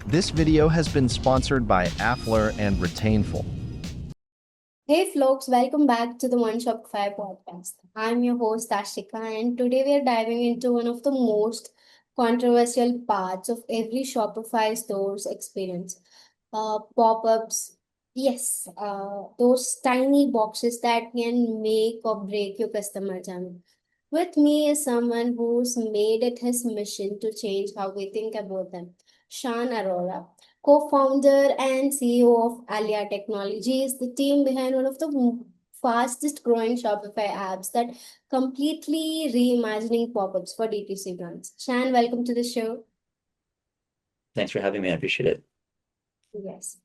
This video has been sponsored by Affler and Retainful. Hey folks, welcome back to the One Shopify Podcast. I'm your host Aashika, and today we are diving into one of the most controversial parts of every Shopify store's experience. Pop-ups. Yes, those tiny boxes that can make or break your customer journey. With me is someone who's made it his mission to change how we think about them. Shaan Arora, co-founder and CEO of Alia Technologies, the team behind one of the fastest growing Shopify apps that completely reimagining pop-ups for DTC brands. Shan, welcome to the show. Thanks for having me. I appreciate it. Yes.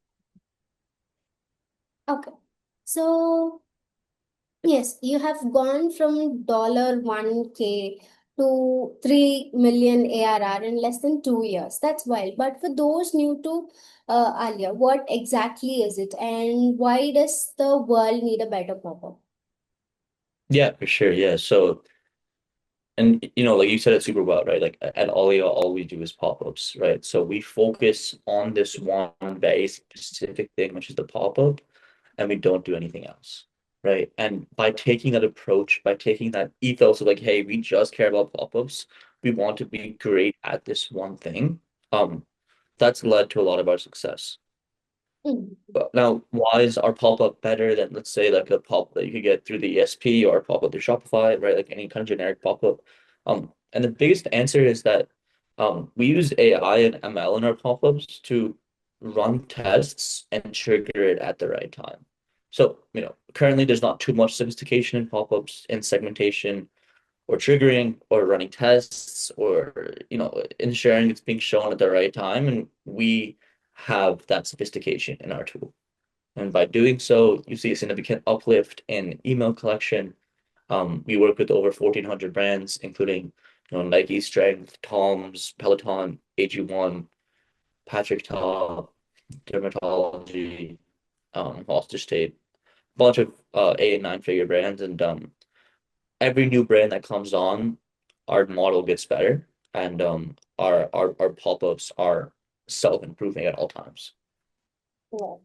Okay. So yes, you have gone from $1K to 3 million ARR in less than 2 years. That's wild. But for those new to Alia, what exactly is it and why does the world need a better pop-up? Yeah, for sure. Yeah. And like you said it super well, right? Like at Alia, all we do is pop-ups, right? So we focus on this one very specific thing, which is the pop-up, and we don't do anything else, right? And by taking that approach, by taking that ethos of like, hey, we just care about pop-ups, we want to be great at this one thing. That's led to a lot of our success. Mm. But now, why is our pop-up better than, let's say, like a pop that you could get through the ESP or a pop-up through Shopify, right? Like any kind of generic pop-up. And the biggest answer is that we use AI and ML in our pop-ups to run tests and trigger it at the right time. So, currently there's not too much sophistication in pop-ups, in segmentation or triggering or running tests or, ensuring it's being shown at the right time. And we have that sophistication in our tool. And by doing so, you see a significant uplift in email collection. We work with over 1,400 brands, including Nike, Strength, Tom's, Peloton, AG1, Patrick Top, Dermatology, Foster State, a bunch of 8 and 9 figure brands. And every new brand that comes on, our model gets better, and our pop-ups are self-improving at all times. Wow.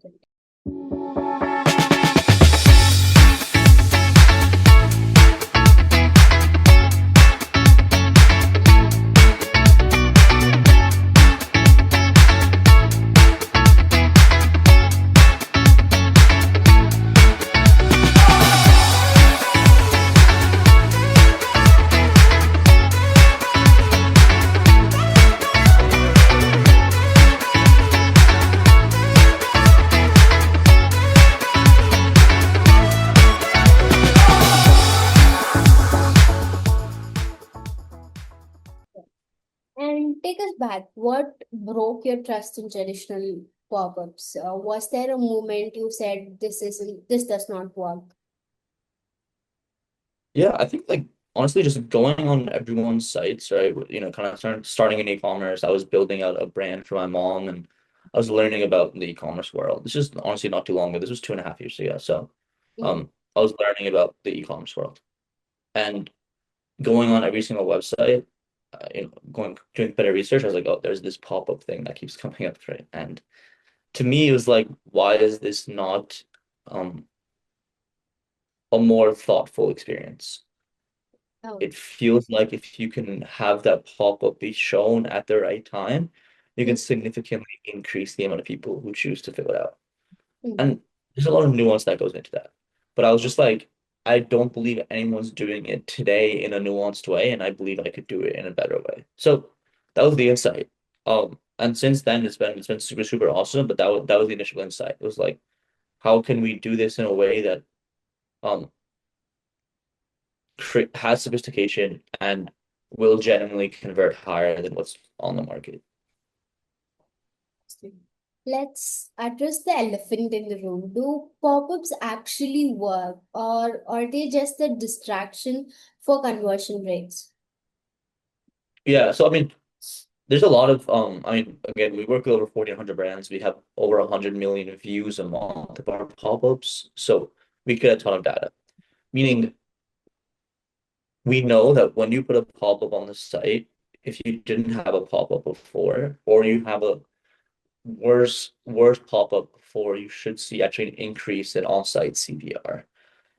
And take us back. What broke your trust in traditional pop-ups? Was there a moment you said this does not work? Yeah, I think like honestly, just going on everyone's sites, right? Kind of starting in e-commerce. I was building out a brand for my mom, and I was learning about the e-commerce world. This is honestly not too long ago. This was 2.5 years ago. So, Mm. I was learning about the e-commerce world and going on every single website. Going doing better research. I was like, oh, there's this pop-up thing that keeps coming up, right? And to me, it was like, why is this not um a more thoughtful experience? Oh. It feels like if you can have that pop-up be shown at the right time, you can Mm. significantly increase the amount of people who choose to fill it out. Mm. And there's a lot of nuance that goes into that. But I was just like, I don't believe anyone's doing it today in a nuanced way, and I believe I could do it in a better way. So that was the insight. And since then it's been super, super awesome. But that was the initial insight. It was like, how can we do this in a way that um has sophistication and will genuinely convert higher than what's on the market. Let's address the elephant in the room. Do pop-ups actually work, or are they just a distraction for conversion rates? Yeah, so I mean, there's a lot of again, we work with over 1,400 brands. We have over 100 million views a month of our pop-ups. So we get a ton of data. Meaning we know that when you put a pop-up on the site, if you didn't have a pop-up before, or you have worst pop-up before you should see actually an increase in on-site CVR,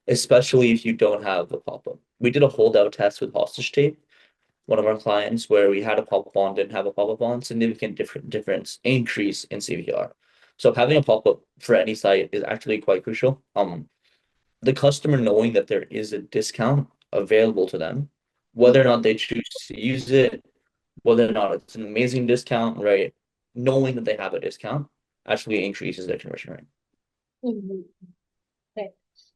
especially if you don't have a pop-up. We did a holdout test with hostage tape, one of our clients, where we had a pop-up on, didn't have a pop-up on, significant difference, increase in CVR. So having a pop-up for any site is actually quite crucial. The customer knowing that there is a discount available to them, whether or not they choose to use it, whether or not it's an amazing discount, right? Knowing that they have a discount actually increases their conversion rate. Mhm. Right.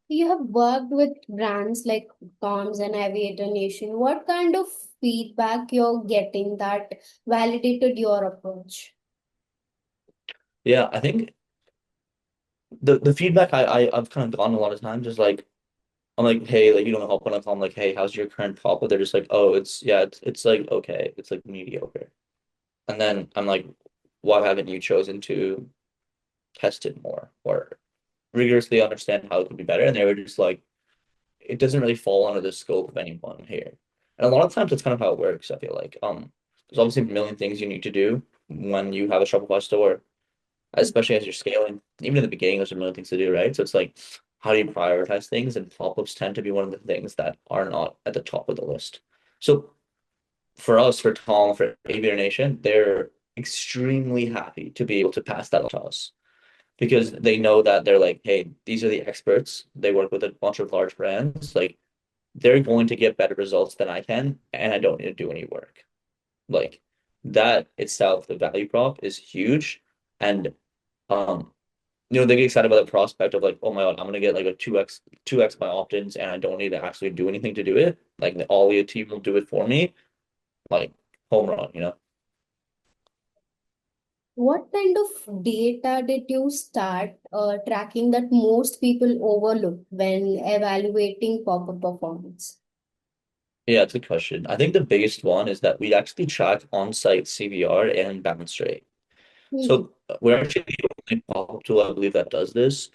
You have worked with brands like Tom's and Aviator Nation. What kind of feedback you're getting that validated your approach? Yeah, I think the feedback I've kind of gotten a lot of times is like I'm like, hey, like you don't help when I call them like, hey, how's your current pop-up? They're just like, oh, it's like okay, it's like mediocre. And then I'm like, why haven't you chosen to test it more or rigorously understand how it could be better? And they were just like, it doesn't really fall under the scope of anyone here. And a lot of times that's kind of how it works, I feel like. There's obviously a million things you need to do when you have a Shopify store, especially as you're scaling. Even in the beginning, there's a million things to do, right? So it's like, how do you prioritize things? And pop-ups tend to be one of the things that are not at the top of the list. So for us, for Tom, for Aviator Nation, they're extremely happy to be able to pass that on to us because they know that they're like, hey, these are the experts. They work with a bunch of large brands. Like they're going to get better results than I can, and I don't need to do any work. Like that itself, the value prop is huge. And um, they get excited about the prospect of like, oh my God, I'm gonna get like a 2x my opt-ins and I don't need to actually do anything to do it. Like the Alia team will do it for me. Like home run. What kind of data did you start tracking that most people overlook when evaluating pop-up performance? Yeah, it's a good question. I think the biggest one is that we actually track on-site CVR and bounce rate. Mhm. So we're actually the only pop-up tool I believe that does this,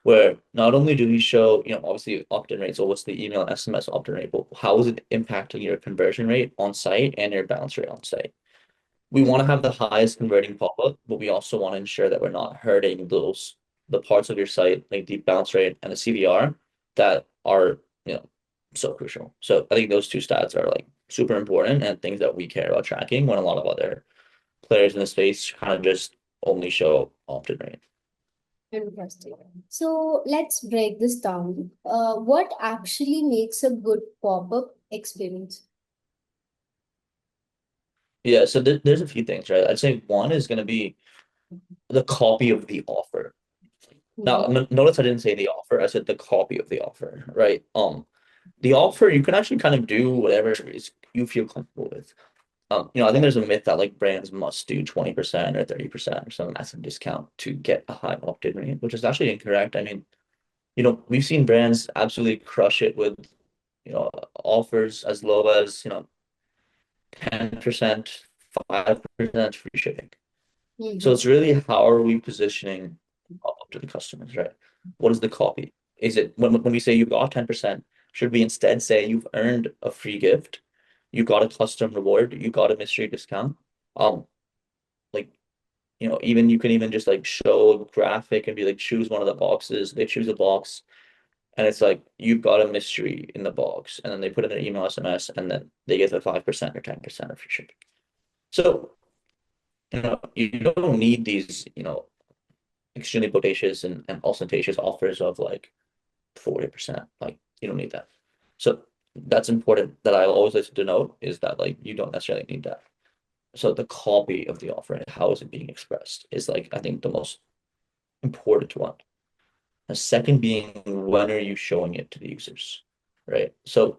where not only do we show, obviously opt-in rate, so what's the email and SMS opt-in rate, but how is it impacting your conversion rate on site and your bounce rate on site? We want to have the highest converting pop-up, but we also want to ensure that we're not hurting the parts of your site, like the bounce rate and the CVR, that are, so crucial. So I think those two stats are like super important and things that we care about tracking when a lot of other players in the space kind of just only show opt-in rate. Interesting. So let's break this down. What actually makes a good pop-up experience? Yeah, so there's a few things, right? I'd say one is going to be the copy of the offer. Now, Mhm. notice I didn't say the offer, I said the copy of the offer, right? The offer you can actually kind of do whatever is you feel comfortable with. I think there's a myth that like brands must do 20% or 30% or some massive discount to get a high opt-in rate, which is actually incorrect. I mean, we've seen brands absolutely crush it with, offers as low as, 10%, 5% free shipping. So Mhm. it's really how are we positioning up to the customers, right? What is the copy? Is it when we say you got 10%, should we instead say you've earned a free gift, you got a custom reward, you got a mystery discount? Um, like, even you can even just like show a graphic and be like, choose one of the boxes. They choose a box, and it's like you've got a mystery in the box, and then they put in their email SMS, and then they get the 5% or 10% of free shipping. So, you don't need these, extremely bodacious and ostentatious offers of like 40%. Like you don't need that. So that's important that I always like to denote is that like you don't necessarily need that. So the copy of the offer and how is it being expressed is like I think the most important one. The second being when are you showing it to the users, right? So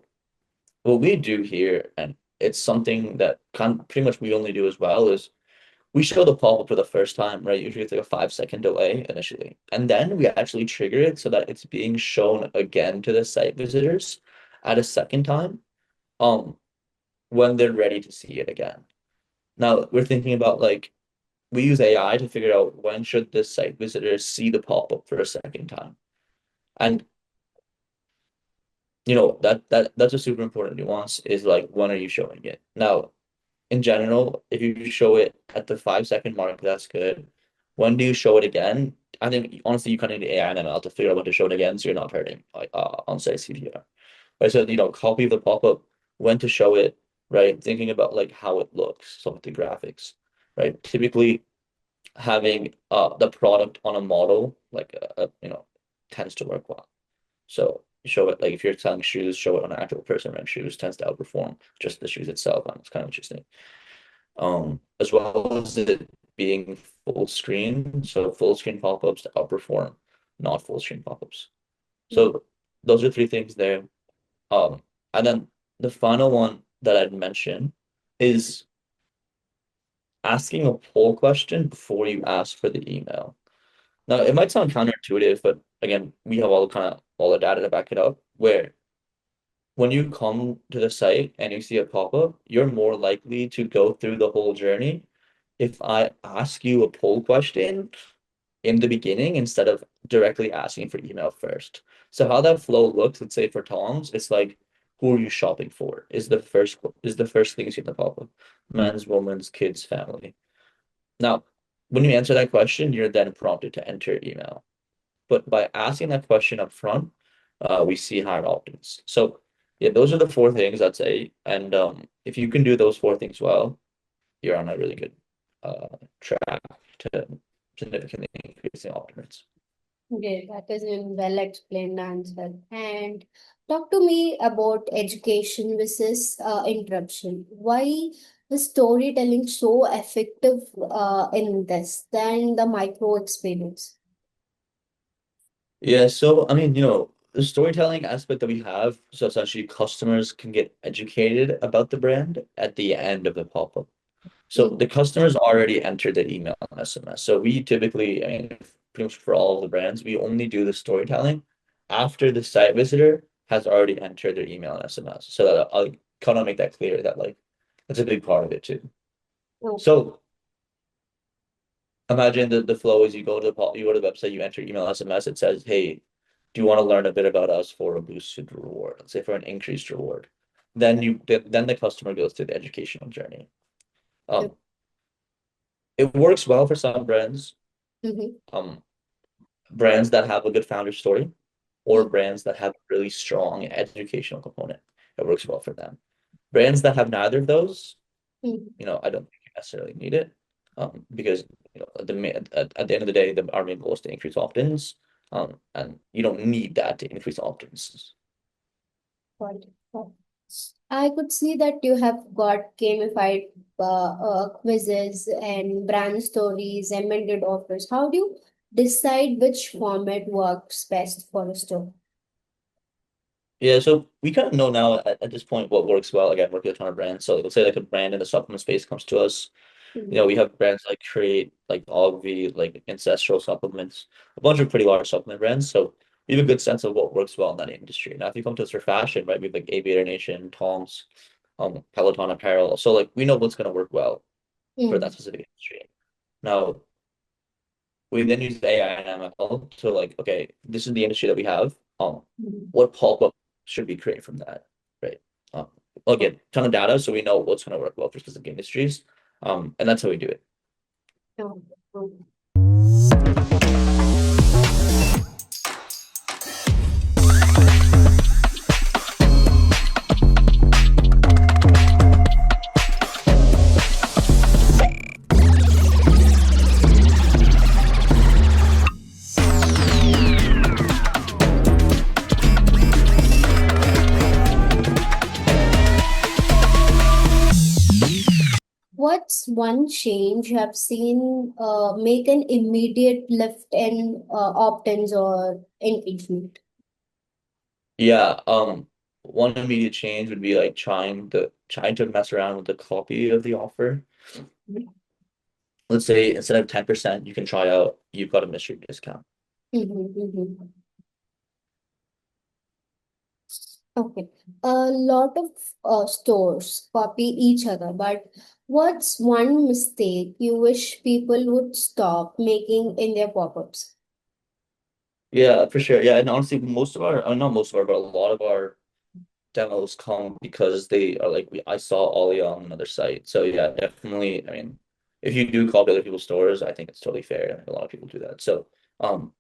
what we do here, and it's something that pretty much we only do as well, is we show the pop-up for the first time, right? Usually it's like a 5-second delay initially. And then we actually trigger it so that it's being shown again to the site visitors at a second time, um, when they're ready to see it again. Now we're thinking about like we use AI to figure out when should the site visitors see the pop-up for a second time. And that's a super important nuance is like when are you showing it? Now, in general, if you show it at the 5-second mark, that's good. when do you show it again? I think honestly you kind of need AI and ML to figure out when to show it again so you're not hurting like on-site CTR. Right. So copy of the pop-up, when to show it, right? Thinking about like how it looks, so with the graphics, right? Typically having the product on a model like tends to work well. So you show it like if you're selling shoes, show it on an actual person wearing shoes tends to outperform just the shoes itself. And it's kind of interesting. As well as it being full screen. So full screen pop-ups to outperform not full screen pop-ups. So those are three things there. And then the final one that I'd mention is asking a poll question before you ask for the email. Now, it might sound counterintuitive, but again, we have all the data to back it up, where when you come to the site and you see a pop-up, you're more likely to go through the whole journey if I ask you a poll question in the beginning instead of directly asking for email first. So how that flow looks, let's say for Tom's, it's like, who are you shopping for? Is the first thing you see in the pop-up. Men's, women's, kids, family. Now, when you answer that question, you're then prompted to enter email. But by asking that question up front, we see higher opt-ins. So yeah, those are the four things I'd say. And if you can do those four things well, you're on a really good track to significantly increasing opt-ins. Okay, that is a well explained answer. And talk to me about education versus interruption. Why the storytelling so effective in this than the micro experience? Yeah, so I mean, the storytelling aspect that we have, so essentially customers can get educated about the brand at the end of the pop-up. So Mm-hmm. the customers already entered the email and SMS. So we typically, I mean, pretty much for all of the brands, we only do the storytelling after the site visitor has already entered their email and SMS. So that I'll kind of make that clear that like that's a big part of it too. Okay. So imagine the flow is you go to the website, you enter email SMS, it says, hey, do you want to learn a bit about us for a boosted reward? Let's say for an increased reward. Then the customer goes through the educational journey. Um, it works well for some brands. Mm-hmm. Um, Brands that have a good founder story or brands that have a really strong educational component. It works well for them. Brands that have neither of those, Mm-hmm. I don't think you necessarily need it. Because at the end of the day, our main goal is to increase opt-ins. And you don't need that to increase opt-ins. Got it. Got it. I could see that you have got gamified quizzes and brand stories, amended offers. How do you decide which format works best for a store? Yeah, so we kind of know now at this point what works well. Again, working with a ton of brands. So let's say like a brand in the supplement space comes to us. Mhm. We have brands like Create, like Ogvi, like Ancestral Supplements, a bunch of pretty large supplement brands. So we have a good sense of what works well in that industry. Now, if you come to us for fashion, right, we have like Aviator Nation, Tom's, Peloton Apparel. So like we know what's going to work well for that Mm. specific industry. Now, we then use AI and ML to like, okay, this is the industry that we have. Mhm. What pop-up should we create from that, right? Um, again, ton of data, so we know what's going to work well for specific industries. And that's how we do it. Oh, oh. What's one change you have seen make an immediate lift in opt-ins or engagement? Yeah, one immediate change would be like trying to mess around with the copy of the offer. Let's say instead of 10%, you can try out, you've got a mystery discount. Mm-hmm. Okay. A lot of stores copy each other, but what's one mistake you wish people would stop making in their pop-ups? Yeah, for sure. Yeah, and honestly, not most of our, but a lot of our demos come because they are like I saw Alia on another site. So yeah, definitely. I mean, if you do copy other people's stores, I think it's totally fair. And a lot of people do that. So, um,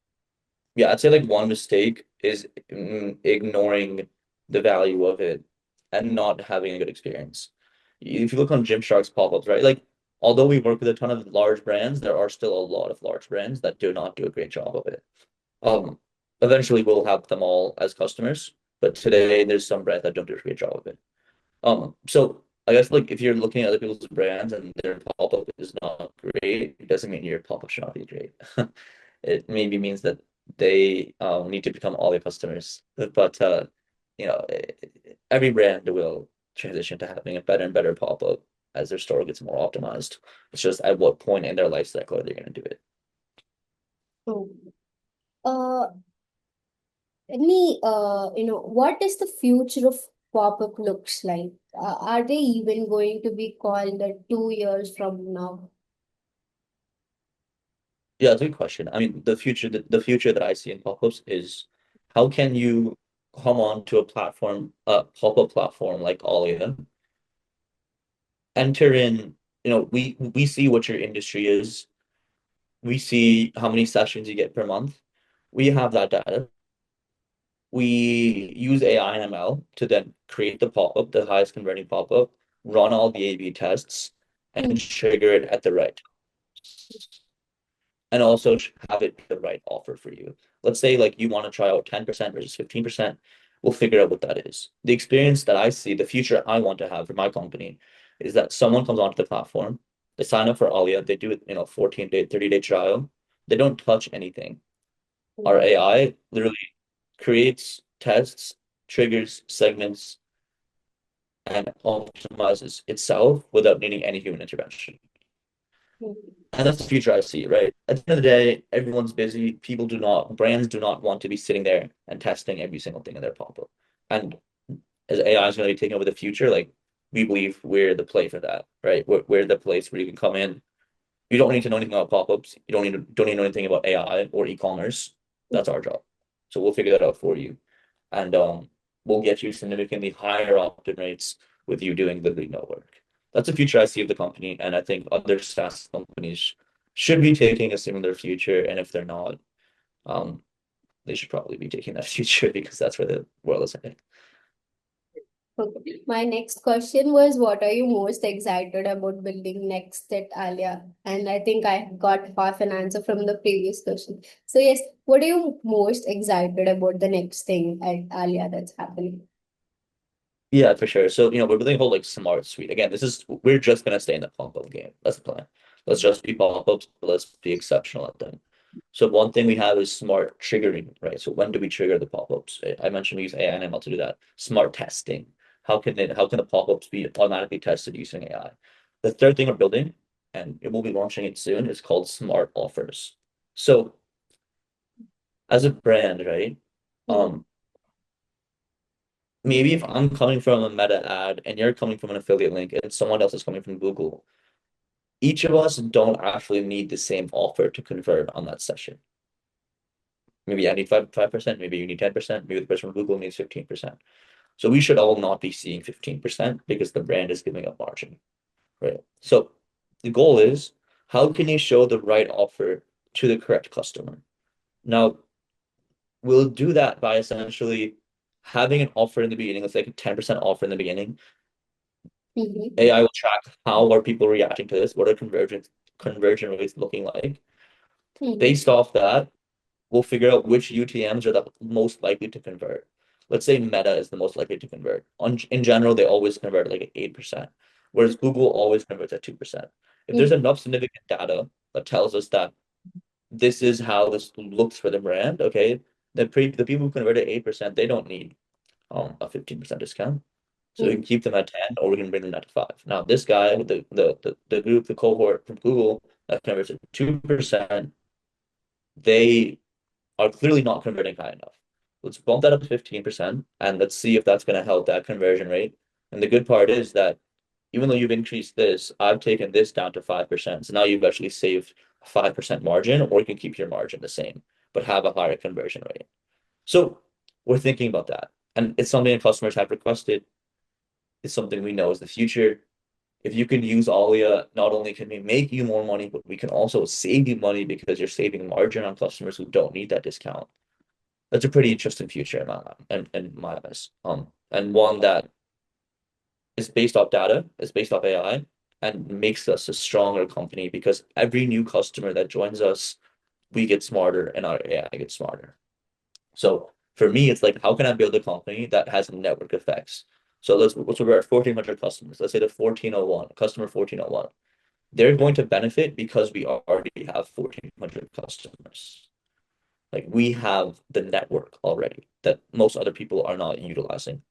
yeah, I'd say like one mistake is ignoring the value of it and not having a good experience. If you look on Gymshark's pop-ups, right? Like, although we work with a ton of large brands, there are still a lot of large brands that do not do a great job of it. Um, Eventually we'll have them all as customers, but today there's some brands that don't do a great job of it. So I guess like if you're looking at other people's brands and their pop-up is not great, it doesn't mean your pop-up should not be great. It maybe means that they need to become all your customers. But every brand will transition to having a better and better pop-up as their store gets more optimized. It's just at what point in their life cycle are they going to do it? So, uh, what is the future of pop-up looks like? Are they even going to be called 2 years from now? Yeah, that's a good question. I mean, the future that I see in pop-ups is how can you come on to a platform, a pop-up platform like Alia, enter in, we see what your industry is. We see how many sessions you get per month. We have that data. We use AI and ML to then create the pop-up, the highest converting pop-up, run all the A/B tests, and trigger it at the right time. And also have it be the right offer for you. Let's say like you want to try out 10% versus 15%. We'll figure out what that is. The experience that I see, the future I want to have for my company is that someone comes onto the platform, they sign up for Alia, they do it, 14-day, 30-day trial. They don't touch anything. Our AI literally creates, tests, triggers, segments, and optimizes itself without needing any human intervention. And that's the future I see, right? At the end of the day, everyone's busy. Brands do not want to be sitting there and testing every single thing in their pop-up. And as AI is going to be taking over the future, like we believe we're the play for that, right? We're the place where you can come in. You don't need to know anything about pop-ups. You don't need to know anything about AI or e-commerce. That's our job. So we'll figure that out for you. And we'll get you significantly higher opt-in rates with you doing literally no work. That's the future I see of the company, and I think other SaaS companies should be taking a similar future. And if they're not, um, they should probably be taking that future because that's where the world is heading. Okay. My next question was, what are you most excited about building next at Alia? And I think I got half an answer from the previous question. So yes, what are you most excited about the next thing at Alia that's happening? Yeah, for sure. So, we're building a whole like smart suite. Again, we're just gonna stay in the pop-up game. That's the plan. Let's just be pop-ups, but let's be exceptional at them. So one thing we have is smart triggering, right? So when do we trigger the pop-ups? I mentioned we use AI and ML to do that. Smart testing. How can the pop-ups be automatically tested using AI? The third thing we're building, and we'll be launching it soon, is called smart offers. So as a brand, right? Hmm. Um, maybe if I'm coming from a Meta ad and you're coming from an affiliate link and someone else is coming from Google, each of us don't actually need the same offer to convert on that session. Maybe I need 5%, maybe you need 10%, maybe the person from Google needs 15%. So we should all not be seeing 15% because the brand is giving up margin, right? So the goal is how can you show the right offer to the correct customer? Now, we'll do that by essentially having an offer in the beginning, let's say a 10% offer in the beginning. Mhm. AI will track how are people reacting to this, what are conversion rates looking like. Mhm. Based off that, we'll figure out which UTMs are the most likely to convert. Let's say Meta is the most likely to convert. In general, they always convert like 8%, whereas Google always converts at 2%. If there's Mhm. enough significant data that tells us that this is how this looks for the brand, okay, the people who converted 8%, they don't need a 15% discount. So we can Mhm. keep them at 10 or we can bring them down to 5. Now, this guy, the group, the cohort from Google that converts at 2%, they are clearly not converting high enough. Let's bump that up to 15% and let's see if that's going to help that conversion rate. And the good part is that even though you've increased this, I've taken this down to 5%. So now you've actually saved a 5% margin, or you can keep your margin the same, but have a higher conversion rate. So we're thinking about that. And it's something that customers have requested. It's something we know is the future. if you can use Alia, not only can we make you more money, but we can also save you money because you're saving margin on customers who don't need that discount. That's a pretty interesting future in my eyes. And one that is based off data, is based off AI, and makes us a stronger company because every new customer that joins us, we get smarter and our AI gets smarter. So for me, it's like, how can I build a company that has network effects? So we're at 1,400 customers. Let's say the 1401, customer 1401. They're going to benefit because we already have 1,400 customers. Like we have the network already that most other people are not utilizing,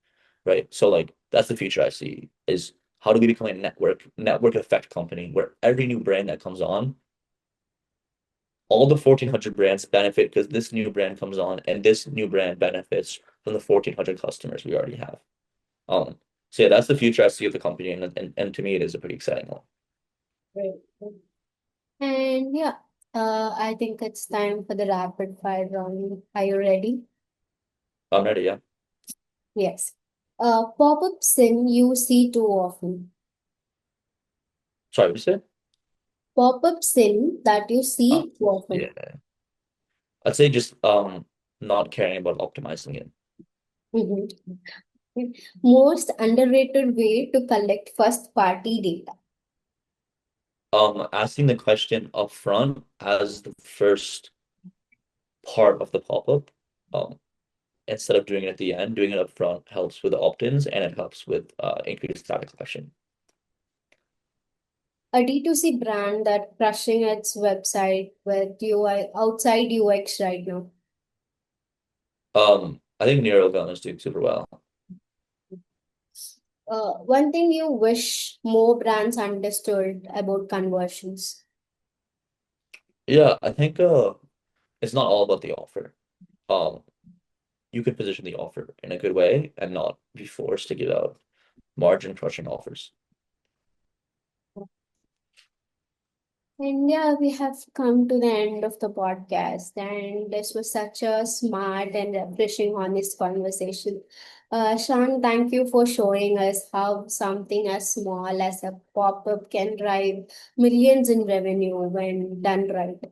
right? So like that's the future I see is how do we become a network effect company where every new brand that comes on, all the 1,400 brands benefit because this new brand comes on and this new brand benefits from the 1,400 customers we already have. So yeah, that's the future I see of the company, and to me, it is a pretty exciting one. Right. And yeah, I think it's time for the rapid fire round. Are you ready? I'm ready, yeah. Yes. Pop-up sin you see too often. Sorry, what you said? Pop-up sin that you Oh, see too often. yeah. I'd say just not caring about optimizing it. Mhm. Most underrated way to collect first-party data. Asking the question up front as the first part of the pop-up, instead of doing it at the end, doing it up front helps with the opt-ins and it helps with increased data collection. A D2C brand that crushing its website with UI outside UX right now. I think Neural is doing super well. One thing you wish more brands understood about conversions. Yeah, I think it's not all about the offer. Um, you could position the offer in a good way and not be forced to give out margin crushing offers. And yeah, we have come to the end of the podcast, and this was such a smart and refreshing, honest conversation. Shaan, thank you for showing us how something as small as a pop-up can drive millions in revenue when done right.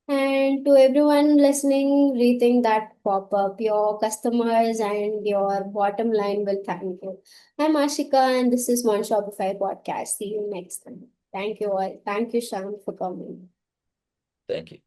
And to everyone listening, rethink that pop-up. Your customers and your bottom line will thank you. I'm Ashika, and this is One Shopify Podcast. See you next time. Thank you all. Thank you, Shaan, for coming. Thank you.